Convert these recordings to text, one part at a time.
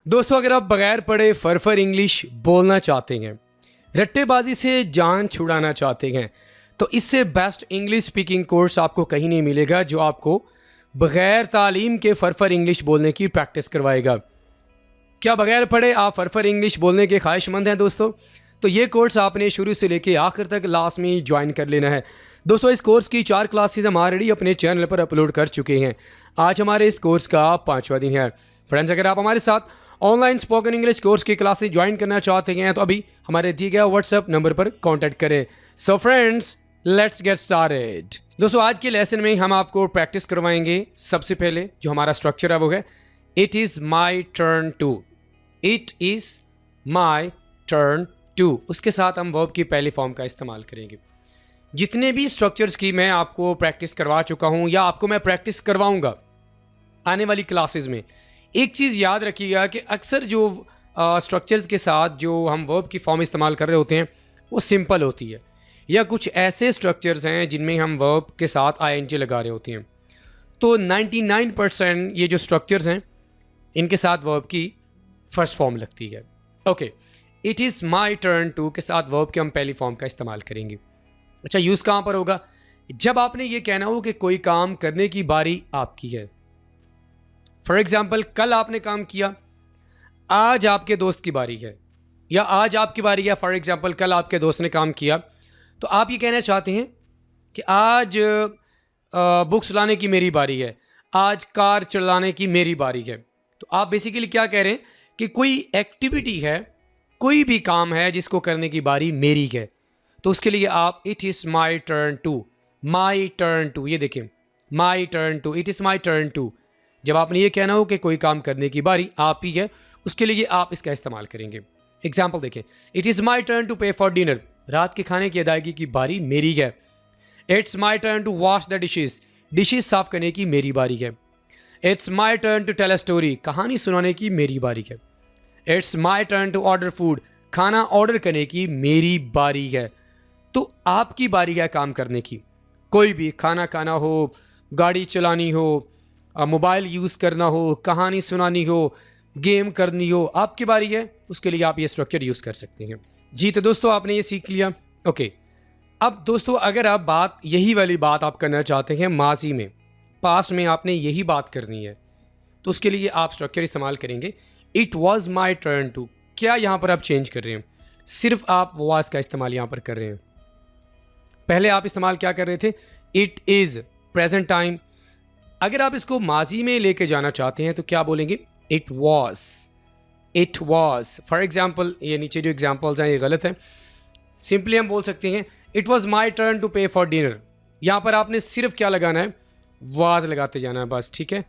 दोस्तों, अगर आप बगैर पढ़े फरफर इंग्लिश बोलना चाहते हैं, रट्टेबाजी से जान छुड़ाना चाहते हैं, तो इससे बेस्ट इंग्लिश स्पीकिंग कोर्स आपको कहीं नहीं मिलेगा जो आपको बगैर तालीम के फरफर इंग्लिश बोलने की प्रैक्टिस करवाएगा। क्या बगैर पढ़े आप फरफर इंग्लिश बोलने के ख्वाहिशमंद हैं दोस्तों? तो ये कोर्स आपने शुरू से लेके आखिर तक लास्ट में ज्वाइन कर लेना है। दोस्तों, इस कोर्स की 4 क्लासेस हम ऑलरेडी अपने चैनल पर अपलोड कर चुके हैं। आज हमारे इस कोर्स का 5वां दिन है। फ्रेंड्स, अगर आप हमारे साथ ऑनलाइन स्पोकन इंग्लिश कोर्स की क्लासेस ज्वाइन करना चाहते हैं तो अभी हमारे दिए गए व्हाट्सएप नंबर पर कॉन्टैक्ट करें। So friends, let's get started. दोस्तों, आज के लेसन में हम आपको प्रैक्टिस करवाएंगे। सबसे पहले जो हमारा स्ट्रक्चर है वो है it is my turn to. It is my turn to, उसके साथ हम वर्ब की पहली फॉर्म का इस्तेमाल करेंगे। जितने भी स्ट्रक्चर्स की मैं आपको प्रैक्टिस करवा चुका हूँ या आपको मैं प्रैक्टिस करवाऊँगा आने वाली क्लासेस में, एक चीज़ याद रखिएगा कि अक्सर जो स्ट्रक्चर्स के साथ जो हम वर्ब की फॉर्म इस्तेमाल कर रहे होते हैं वो सिंपल होती है, या कुछ ऐसे स्ट्रक्चर्स हैं जिनमें हम वर्ब के साथ आईएनजी लगा रहे होते हैं। तो 99% ये जो स्ट्रक्चर्स हैं इनके साथ वर्ब की फर्स्ट फॉर्म लगती है। Okay, it is my turn to के साथ वर्ब के हम पहली फॉर्म का इस्तेमाल करेंगे। अच्छा, यूज़ कहाँ पर होगा? जब आपने ये कहना हो कि कोई काम करने की बारी आपकी है। फॉर एग्जाम्पल, कल आपने काम किया, आज आपके दोस्त की बारी है, या आज आपकी बारी है। फॉर एग्जाम्पल, कल आपके दोस्त ने काम किया, तो आप ये कहना चाहते हैं कि आज बुक्स लाने की मेरी बारी है, आज कार चलाने की मेरी बारी है। तो आप बेसिकली क्या कह रहे हैं कि कोई एक्टिविटी है, कोई भी काम है जिसको करने की बारी मेरी है, तो उसके लिए आप it is my turn to. My turn to, ये देखें, my turn to, it is my turn to. जब आपने ये कहना हो कि कोई काम करने की बारी आप ही है, उसके लिए आप इसका इस्तेमाल करेंगे। एग्जाम्पल देखें, it is my turn to pay for dinner, रात के खाने की अदायगी की बारी मेरी है। It's my turn to wash the dishes, dishes साफ करने की मेरी बारी है। It's my turn to tell a story, कहानी सुनाने की मेरी बारी है। It's my turn to order food, खाना ऑर्डर करने की मेरी बारी है। तो आपकी बारी है काम करने की। कोई भी खाना खाना हो, गाड़ी चलानी हो, मोबाइल यूज़ करना हो, कहानी सुनानी हो, गेम करनी हो, आपकी बारी है। उसके लिए आप ये स्ट्रक्चर यूज़ कर सकते हैं। जी, तो दोस्तों आपने ये सीख लिया। ओके, अब दोस्तों अगर आप बात यही वाली बात आप करना चाहते हैं माजी में, पास्ट में आपने यही बात करनी है, तो उसके लिए आप स्ट्रक्चर इस्तेमाल करेंगे it was my turn to. क्या यहाँ पर आप चेंज कर रहे हैं? सिर्फ आप वॉज का इस्तेमाल यहाँ पर कर रहे हैं। पहले आप इस्तेमाल क्या कर रहे थे? It is, present time. अगर आप इसको माजी में लेके जाना चाहते हैं तो क्या बोलेंगे? It was, it was. For example, ये नीचे जो एग्जाम्पल्स हैं ये गलत हैं। सिंपली हम बोल सकते हैं it was my turn to pay for dinner. यहाँ पर आपने सिर्फ क्या लगाना है? वाज लगाते जाना है बस, ठीक है।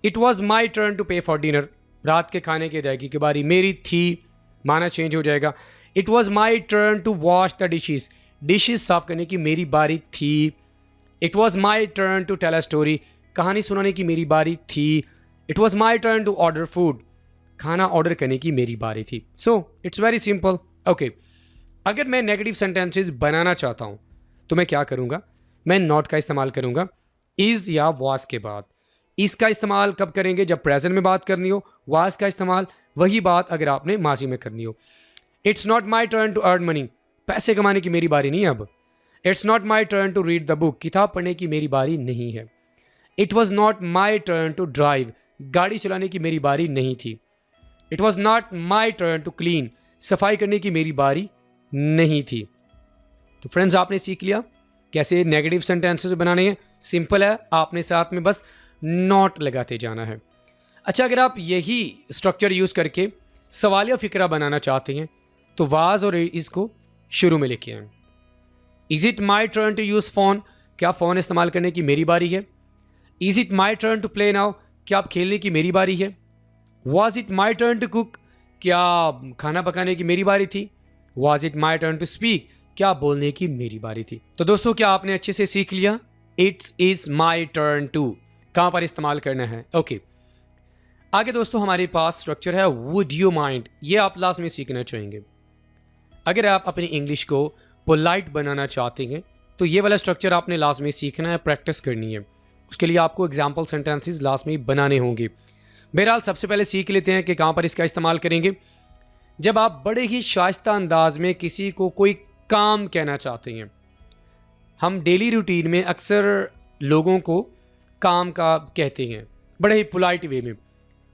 It was my turn to pay for dinner, रात के खाने की अदायगी की बारी मेरी थी, माना चेंज हो जाएगा। It was my turn to wash the dishes, dishes साफ करने की मेरी बारी थी। It was my turn to tell a story, कहानी सुनाने की मेरी बारी थी। It was my turn to order food, खाना ऑर्डर करने की मेरी बारी थी। So it's very simple. Okay, अगर मैं नेगेटिव सेंटेंसेस बनाना चाहता हूँ तो मैं क्या करूँगा? मैं नॉट का इस्तेमाल करूँगा इज़ या वाज के बाद। इसका इस्तेमाल कब करेंगे? जब प्रेजेंट में बात करनी हो। वाज का इस्तेमाल वही बात अगर आपने माजी में करनी हो। It's not my turn to earn money, पैसे कमाने की मेरी बारी नहीं है अब। It's not my turn to read the book, किताब पढ़ने की मेरी बारी नहीं है। It was not my turn to drive, गाड़ी चलाने की मेरी बारी नहीं थी। It was not my turn to clean, सफाई करने की मेरी बारी नहीं थी। तो फ्रेंड्स, आपने सीख लिया कैसे नेगेटिव सेंटेंसेस बनाने हैं। सिंपल है, आपने साथ में बस नॉट लगाते जाना है। अच्छा, अगर आप यही स्ट्रक्चर यूज़ करके सवालिया फ़िक्रा बनाना चाहते हैं तो वाज और इसको शुरू में लेके आएँ। Is it my turn to use phone, क्या फ़ोन इस्तेमाल करने की मेरी बारी है। Is it my turn to play now, क्या आप खेलने की मेरी बारी है। Was it my turn to cook, क्या खाना पकाने की मेरी बारी थी। Was it my turn to speak, क्या बोलने की मेरी बारी थी। तो दोस्तों, क्या आपने अच्छे से सीख लिया it's is my turn to कहाँ पर इस्तेमाल करना है? ओके, आगे दोस्तों हमारे पास स्ट्रक्चर है वुड यू माइंड। ये आप लास्ट में सीखना चाहेंगे। अगर आप अपनी इंग्लिश को पोलाइट बनाना चाहते हैं तो ये वाला स्ट्रक्चर आपने लास्ट में सीखना है, प्रैक्टिस करनी है। उसके लिए आपको एग्जाम्पल सेंटेंसेस लास्ट में बनाने होंगे। बहरहाल सबसे पहले सीख लेते हैं कि कहाँ पर इसका इस्तेमाल करेंगे। जब आप बड़े ही शाइस्ता अंदाज में किसी को कोई काम कहना चाहते हैं। हम डेली रूटीन में अक्सर लोगों को काम का कहते हैं बड़े ही पोलाइट वे में।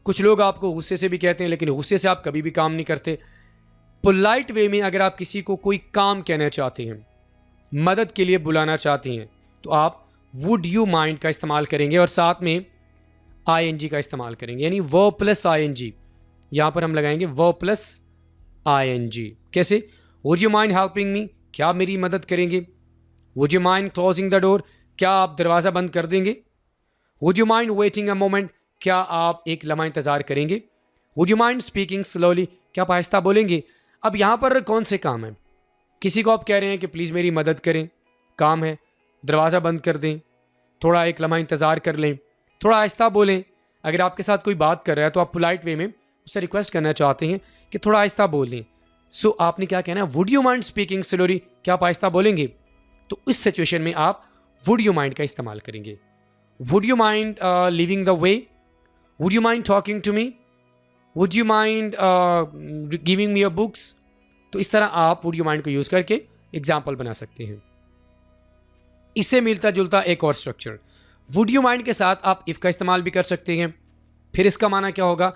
कुछ लोग आपको गुस्से से भी कहते हैं, लेकिन गुस्से से आप कभी भी काम नहीं करते। पोलाइट वे में अगर आप किसी को कोई काम कहना चाहते हैं, मदद के लिए बुलाना चाहते हैं, तो आप वुड यू माइंड का इस्तेमाल करेंगे और साथ में आईएनजी का इस्तेमाल करेंगे, यानी वर्ब प्लस आईएनजी। यहाँ पर हम लगाएंगे वर्ब प्लस आईएनजी। कैसे? Would you mind helping me, क्या आप मेरी मदद करेंगे? Would you mind closing the door, क्या आप दरवाज़ा बंद कर देंगे? Would you mind waiting a moment, क्या आप एक लम्हा इंतज़ार करेंगे? Would you mind speaking slowly, क्या आप आहिस्ता बोलेंगे? अब यहाँ पर कौन से काम है? किसी को आप कह रहे हैं कि प्लीज़ मेरी मदद करें, काम है, दरवाज़ा बंद कर दें, थोड़ा एक लम्हा इंतज़ार कर लें, थोड़ा आहिस्ता बोलें। अगर आपके साथ कोई बात कर रहा है तो आप पोलाइट वे में उससे रिक्वेस्ट करना चाहते हैं कि थोड़ा आहिस्ता बोलें। सो आपने क्या कहना है? Would you mind speaking slowly, क्या आप आहिस्ता बोलेंगे? तो इस सिचुएशन में आप वुड यू माइंड का इस्तेमाल करेंगे। Would you mind living the way, would you mind talking to me, would you mind giving me your books. तो इस तरह आप वुड यू माइंड को यूज़ करके एग्जाम्पल बना सकते हैं। इससे मिलता जुलता एक और स्ट्रक्चर, वुड यू माइंड के साथ आप इफ़ का इस्तेमाल भी कर सकते हैं। फिर इसका माना क्या होगा?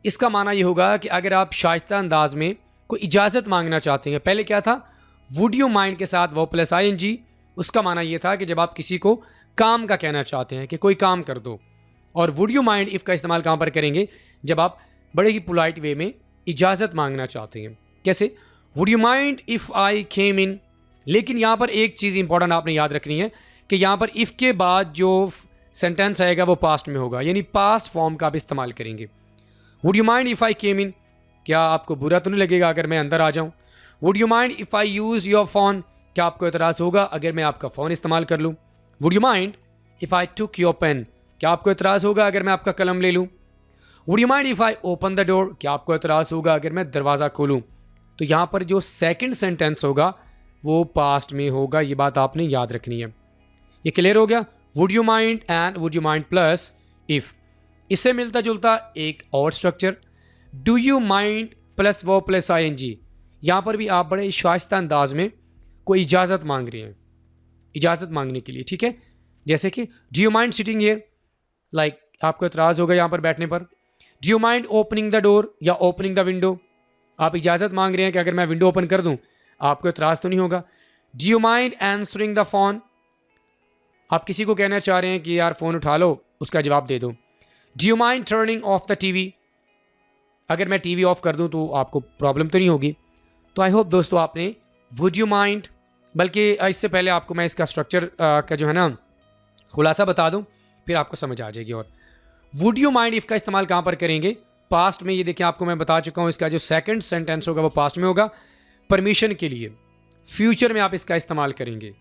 इसका माना ये होगा कि अगर आप शाइस्ता अंदाज में कोई इजाज़त मांगना चाहते हैं। पहले क्या था? वुड यू माइंड के साथ वो प्लस आईएनजी। उसका माना ये था कि जब आप किसी को काम का कहना चाहते हैं कि कोई काम कर दो। और वुड यू माइंड इफ़ का इस्तेमाल कहाँ पर करेंगे? जब आप बड़े ही पोलाइट वे में इजाज़त मांगना चाहते हैं। कैसे? Would you mind if I came in. लेकिन यहाँ पर एक चीज़ इंपॉर्टेंट आपने याद रखनी है कि यहाँ पर इफ़ के बाद जो सेंटेंस आएगा वो पास्ट में होगा, यानी पास्ट फॉर्म का आप इस्तेमाल करेंगे। Would you mind if I came in, क्या आपको बुरा तो नहीं लगेगा अगर मैं अंदर आ जाऊँ? Would you mind if I use your phone, क्या आपको एतराज़ होगा अगर मैं आपका फ़ोन इस्तेमाल कर लूँ? Would you mind if I took your pen, क्या आपको एतराज़ होगा अगर मैं आपका कलम ले लूँ? Would you mind if I open the door, क्या आपको एतराज़ होगा अगर मैं दरवाज़ा खोलूँ? तो यहाँ पर जो सेकंड सेंटेंस होगा वो पास्ट में होगा, ये बात आपने याद रखनी है। ये क्लियर हो गया? Would you mind and would you mind plus if. इससे मिलता जुलता एक और structure, do you mind plus वो प्लस आईएनजी। यहाँ पर भी आप बड़े शाइस्ता अंदाज में कोई इजाज़त मांग रहे हैं, इजाज़त मांगने के लिए, ठीक है? जैसे कि do you mind sitting here, like आपको एतराज़ होगा यहाँ पर बैठने पर। Do you mind opening the door या ओपनिंग द विंडो, आप इजाज़त मांग रहे हैं कि अगर मैं विंडो ओपन कर दूँ आपको एतराज़ तो नहीं होगा। Do you mind answering the phone, आप किसी को कहना चाह रहे हैं कि यार फ़ोन उठा लो, उसका जवाब दे दो। Do you mind turning of the TV, अगर मैं टीवी ऑफ कर दूं तो आपको प्रॉब्लम तो नहीं होगी। तो आई होप दोस्तों आपने वुड यू माइंड, बल्कि इससे पहले आपको मैं इसका स्ट्रक्चर का जो है ना खुलासा बता दूं, फिर आपको समझ आ जाएगी। और वुड यू माइंड इफ़ का इस्तेमाल कहाँ पर करेंगे? पास्ट में। ये देखिए आपको मैं बता चुका हूँ, इसका जो सेकंड सेंटेंस होगा वो पास्ट में होगा परमिशन के लिए। फ्यूचर में आप इसका इस्तेमाल करेंगे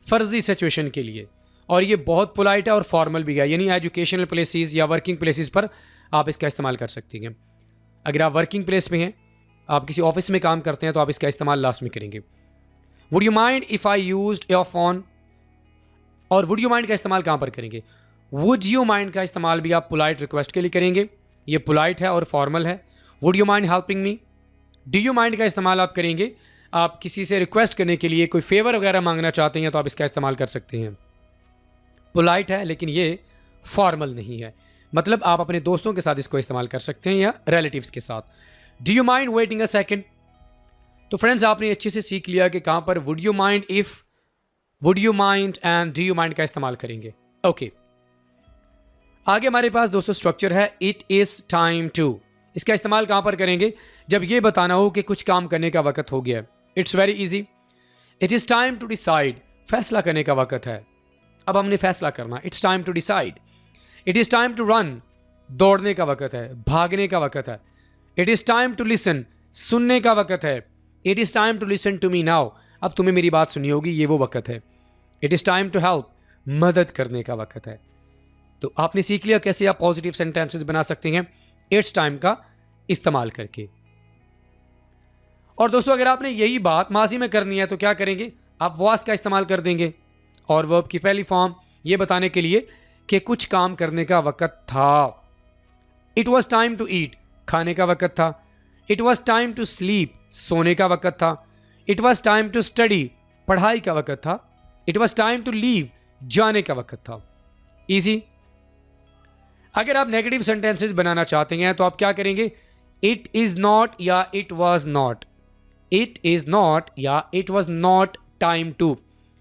फ़र्जी सिचुएशन के लिए, और ये बहुत पोलाइट है और फॉर्मल भी है, यानी एजुकेशनल प्लेसेस या वर्किंग प्लेसेस पर आप इसका इस्तेमाल कर सकती हैं। अगर आप वर्किंग प्लेस में हैं, आप किसी ऑफिस में काम करते हैं, तो आप इसका इस्तेमाल लास्ट में करेंगे। Would you mind if I used your phone, और वुड यू माइंड का इस्तेमाल कहाँ पर करेंगे? वुड यू माइंड का इस्तेमाल भी आप पोलाइट रिक्वेस्ट के लिए करेंगे, ये पोलाइट है और फॉर्मल है। Would you mind helping me, do you mind का इस्तेमाल आप करेंगे आप किसी से रिक्वेस्ट करने के लिए, कोई फेवर वगैरह मांगना चाहते हैं तो आप इसका इस्तेमाल कर सकते हैं। पोलाइट है लेकिन ये फॉर्मल नहीं है, मतलब आप अपने दोस्तों के साथ इसको इस्तेमाल कर सकते हैं या रिलेटिव्स के साथ। Do you mind waiting a second. तो फ्रेंड्स आपने अच्छे से सीख लिया कि कहाँ पर would you mind if, would you mind and do you mind का इस्तेमाल करेंगे। ओके, आगे हमारे पास दोस्तों स्ट्रक्चर है इट इज़ टाइम टू। इसका इस्तेमाल कहाँ पर करेंगे? जब ये बताना हो कि कुछ काम करने का वक्त हो गया है। It's very easy. It is time to decide, फैसला करने का वक्त है, अब हमने फैसला करना। It's time to decide. It is time to run, दौड़ने का वक्त है, भागने का वक्त है। It is time to listen, सुनने का वक्त है। It is time to listen to me now, अब तुम्हें मेरी बात सुनी होगी, ये वो वक्त है। It is time to help, मदद करने का वक्त है। तो आपने सीख लिया कैसे आप पॉजिटिव सेंटेंसेस बना सकते हैं इट्स टाइम का इस्तेमाल करके। और दोस्तों अगर आपने यही बात माजी में करनी है तो क्या करेंगे? आप वाज का इस्तेमाल कर देंगे और वर्ब की पहली फॉर्म ये बताने के लिए कि कुछ काम करने का वक्त था। It was time to eat, खाने का वक्त था। It was time to sleep, सोने का वक्त था। It was time to study, पढ़ाई का वक्त था। It was time to leave, जाने का वक्त था। ईजी। अगर आप नेगेटिव सेंटेंसेस बनाना चाहते हैं तो आप क्या करेंगे? इट इज नॉट या it was not, it is not या it was not time to.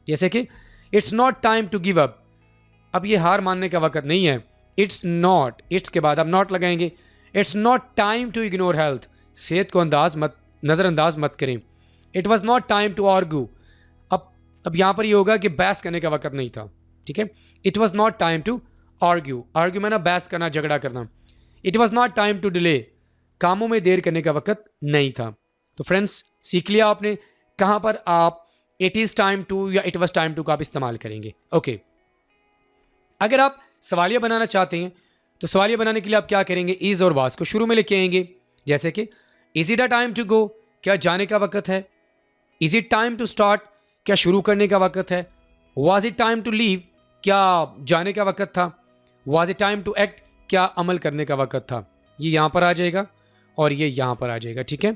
जैसे कि it's not time to give up, अब ये हार मानने का वक्त नहीं है। इट्स नॉट, इट्स के बाद आप नॉट लगाएंगे। It's not time to ignore health, सेहत को नज़रअंदाज मत करें। It was not time to argue, अब यहाँ पर ये होगा कि बहस करने का वक्त नहीं था। ठीक है, it was not time to argue, argue में ना बहस करना, झगड़ा करना। It was not time to delay, कामों में देर करने का वक्त नहीं था। तो फ्रेंड्स, सीख लिया आपने कहाँ पर आप इट इज़ टाइम टू या इट वॉज टाइम टू का आप इस्तेमाल करेंगे। ओके, अगर आप सवालिया बनाना चाहते हैं तो सवालिया बनाने के लिए आप क्या करेंगे? इज़ और वाज को शुरू में लेके आएंगे। जैसे कि is it a time to go, क्या जाने का वक्त है। Is it time to start, क्या शुरू करने का वक्त है। Was it time to leave, क्या जाने का वक्त था। Was it time to act, क्या अमल करने का वक्त था। ये यहाँ पर आ जाएगा और ये यहाँ पर आ जाएगा। ठीक है,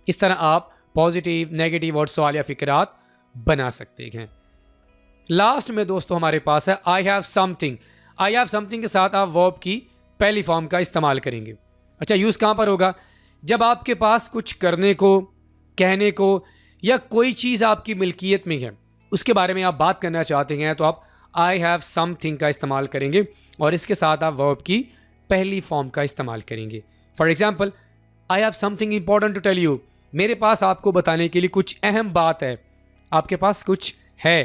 इस तरह आप पॉजिटिव, नेगेटिव और सवालिया फिक्रात बना सकते हैं। लास्ट में दोस्तों हमारे पास है I have something. I have something के साथ आप वर्ब की पहली फॉर्म का इस्तेमाल करेंगे। अच्छा, यूज़ कहाँ पर होगा? जब आपके पास कुछ करने को, कहने को या कोई चीज़ आपकी मिल्कियत में है, उसके बारे में आप बात करना चाहते हैं तो आप आई हैव समथिंग का इस्तेमाल करेंगे और इसके साथ आप वर्ब की पहली फॉर्म का इस्तेमाल करेंगे। For example, I have something important to tell you, मेरे पास आपको बताने के लिए कुछ अहम बात है, आपके पास कुछ है।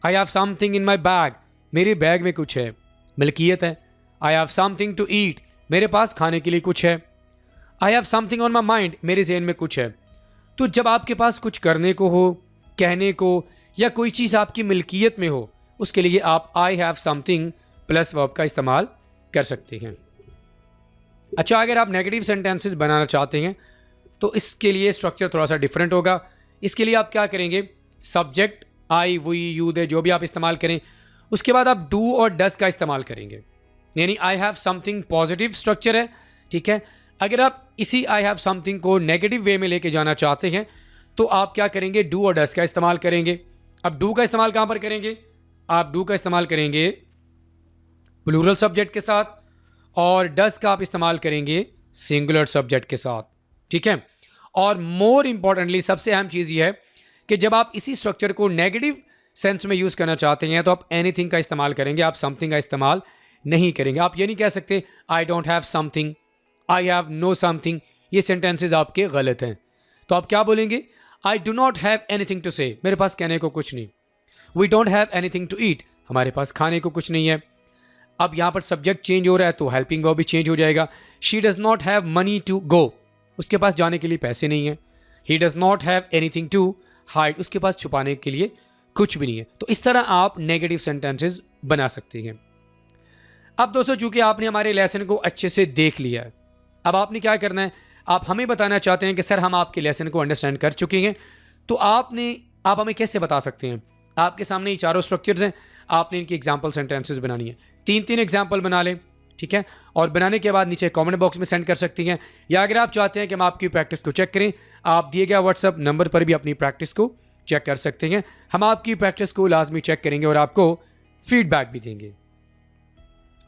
I have something in my bag, मेरे बैग में कुछ है, मिल्कियत है। I have something to eat, मेरे पास खाने के लिए कुछ है। I have something on my mind, मेरे ज़हन में कुछ है। तो जब आपके पास कुछ करने को हो, कहने को या कोई चीज़ आपकी मिल्कियत में हो, उसके लिए आप आई हैव समथिंग प्लस वर्ब का इस्तेमाल कर सकते हैं। अच्छा, अगर आप नेगेटिव सेंटेंसेस बनाना चाहते हैं तो इसके लिए स्ट्रक्चर थोड़ा सा डिफरेंट होगा। इसके लिए आप क्या करेंगे? सब्जेक्ट आई, वी, यू, दे, जो भी आप इस्तेमाल करें, उसके बाद आप डू और डस का इस्तेमाल करेंगे। यानी आई हैव समथिंग पॉजिटिव स्ट्रक्चर है। ठीक है, अगर आप इसी आई हैव समथिंग को नेगेटिव वे में लेके जाना चाहते हैं तो आप क्या करेंगे? डू और डस का इस्तेमाल करेंगे। अब डू का इस्तेमाल कहाँ पर करेंगे? आप डू का इस्तेमाल करेंगे प्लूरल सब्जेक्ट के साथ और डस का आप इस्तेमाल करेंगे सिंगुलर सब्जेक्ट के साथ। ठीक है, और मोर इंपॉर्टेंटली सबसे अहम चीज़ ये है कि जब आप इसी स्ट्रक्चर को नेगेटिव सेंस में यूज़ करना चाहते हैं तो आप एनीथिंग का इस्तेमाल करेंगे, आप समथिंग का इस्तेमाल नहीं करेंगे। आप ये नहीं कह सकते I don't have something, I have no something, ये सेंटेंसेज आपके गलत हैं। तो आप क्या बोलेंगे? I do not have anything to say, मेरे पास कहने को कुछ नहीं। We don't have anything to eat, हमारे पास खाने को कुछ नहीं है। अब यहाँ पर सब्जेक्ट चेंज हो रहा है तो हेल्पिंग वर्ब भी चेंज हो जाएगा। She does not have money to go, उसके पास जाने के लिए पैसे नहीं है। He does not have anything to hide, उसके पास छुपाने के लिए कुछ भी नहीं है। तो इस तरह आप नेगेटिव सेंटेंसेस बना सकते हैं। अब दोस्तों, चूंकि आपने हमारे लेसन को अच्छे से देख लिया है, अब आपने क्या करना है? आप हमें बताना चाहते हैं कि सर हम आपके लेसन को अंडरस्टैंड कर चुके हैं, तो आप हमें कैसे बता सकते हैं? आपके सामने ये चारों स्ट्रक्चर्स हैं, आपने इनकी एग्जाम्पल सेंटेंसेस बनानी है। 3 एग्जाम्पल बना लें। ठीक है, और बनाने के बाद नीचे कमेंट बॉक्स में सेंड कर सकती हैं, या अगर आप चाहते हैं कि हम आपकी प्रैक्टिस को चेक करें, आप दिए गए व्हाट्सएप नंबर पर भी अपनी प्रैक्टिस को चेक कर सकते हैं। हम आपकी प्रैक्टिस को लाजमी चेक करेंगे और आपको फीडबैक भी देंगे।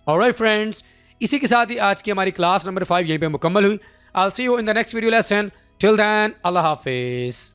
ऑलराइट फ्रेंड्स, इसी के साथ ही आज की हमारी क्लास नंबर 5 यहीं पे मुकम्मल हुई। I will see you in the next video lesson. Till then, अल्लाह हाफिज़।